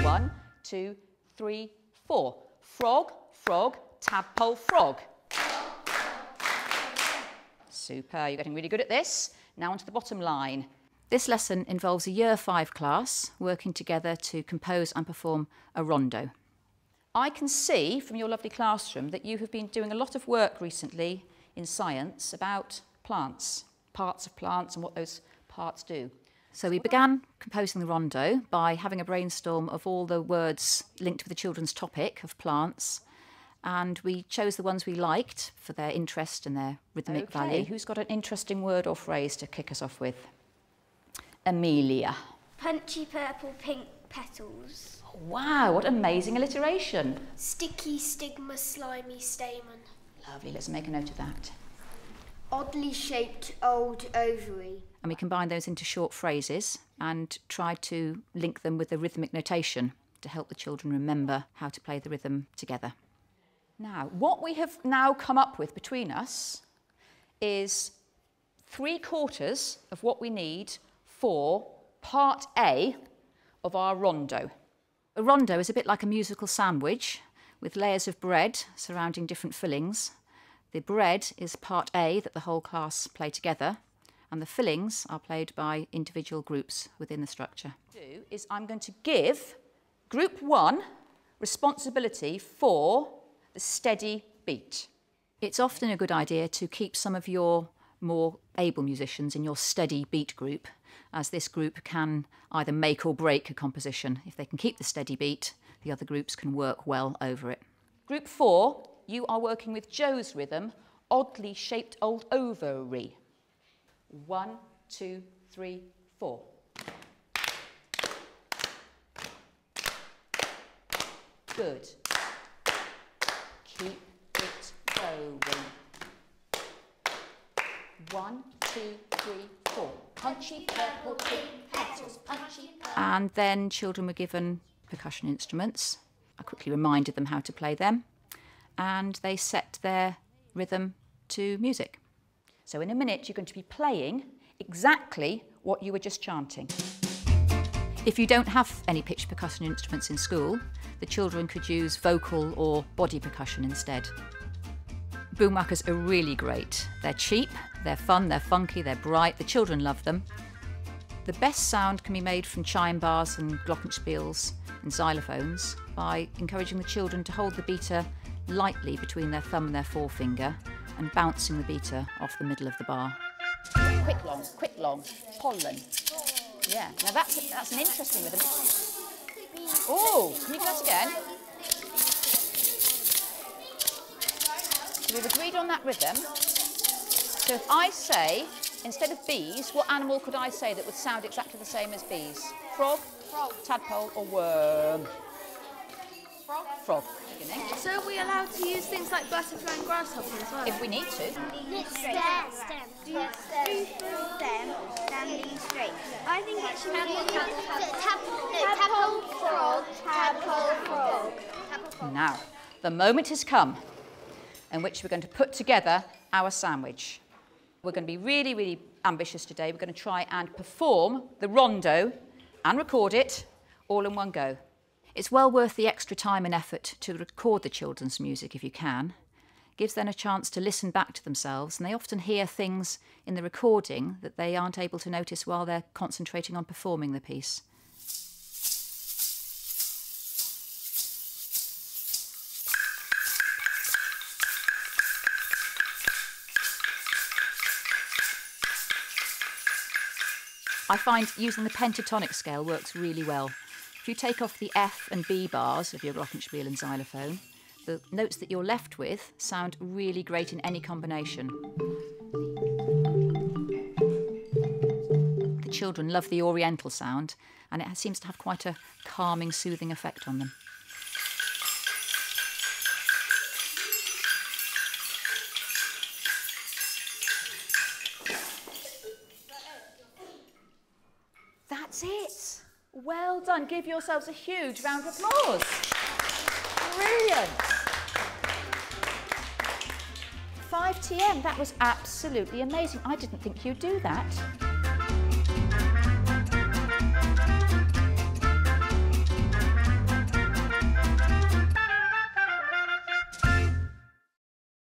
1, 2, 3, 4. Frog, frog, tadpole, frog. Super, you're getting really good at this. Now onto the bottom line. This lesson involves a Year 5 class working together to compose and perform a rondo. I can see from your lovely classroom that you have been doing a lot of work recently in science about plants, parts of plants and what those parts do. So we began composing the rondo by having a brainstorm of all the words linked with the children's topic of plants, and we chose the ones we liked for their interest and their rhythmic value. Who's got an interesting word or phrase to kick us off with? Amelia. Punchy purple pink petals. Oh, wow, what amazing alliteration. Sticky stigma slimy stamen. Lovely, let's make a note of that. Oddly shaped old ovary. And we combined those into short phrases and tried to link them with the rhythmic notation to help the children remember how to play the rhythm together. Now, what we have now come up with between us is 3/4 of what we need for part A of our rondo. A rondo is a bit like a musical sandwich with layers of bread surrounding different fillings. The bread is part A that the whole class play together, and the fillings are played by individual groups within the structure. What I'm going to do is I'm going to give group 1 responsibility for the steady beat. It's often a good idea to keep some of your more able musicians in your steady beat group, as this group can either make or break a composition. If they can keep the steady beat, the other groups can work well over it. Group 4, you are working with Joe's rhythm, oddly shaped old ovary. 1, 2, 3, 4. Good. Keep it going. 1, 2, 3, 4. Punchy purple pink petals, punchy purple. And then children were given percussion instruments. I quickly reminded them how to play them, and they set their rhythm to music. So in a minute you're going to be playing exactly what you were just chanting. If you don't have any pitch percussion instruments in school, the children could use vocal or body percussion instead. Boomwhackers are really great. They're cheap, they're fun, they're funky, they're bright, the children love them. The best sound can be made from chime bars and glockenspiels and xylophones by encouraging the children to hold the beater lightly between their thumb and their forefinger and bouncing the beater off the middle of the bar. Quick long, pollen. Yeah, now that's an interesting rhythm. Oh, can you do that again? So we've agreed on that rhythm. So if I say, instead of bees, what animal could I say that would sound exactly the same as bees? Frog, tadpole or worm? Frog. So are we allowed to use things like butterfly and grasshopper as well? If we need to. Stem. Stem, standing straight. I think it should be tadpole, frog. Now, the moment has come in which we're going to put together our sandwich. We're going to be really, really ambitious today. We're going to try and perform the rondo and record it all in one go. It's well worth the extra time and effort to record the children's music if you can. It gives them a chance to listen back to themselves, and they often hear things in the recording that they aren't able to notice while they're concentrating on performing the piece. I find using the pentatonic scale works really well. If you take off the F and B bars of your glockenspiel and xylophone, the notes that you're left with sound really great in any combination. The children love the oriental sound, and it seems to have quite a calming, soothing effect on them. That's it. Well done. Give yourselves a huge round of applause. Brilliant. 5 TM, that was absolutely amazing. I didn't think you'd do that.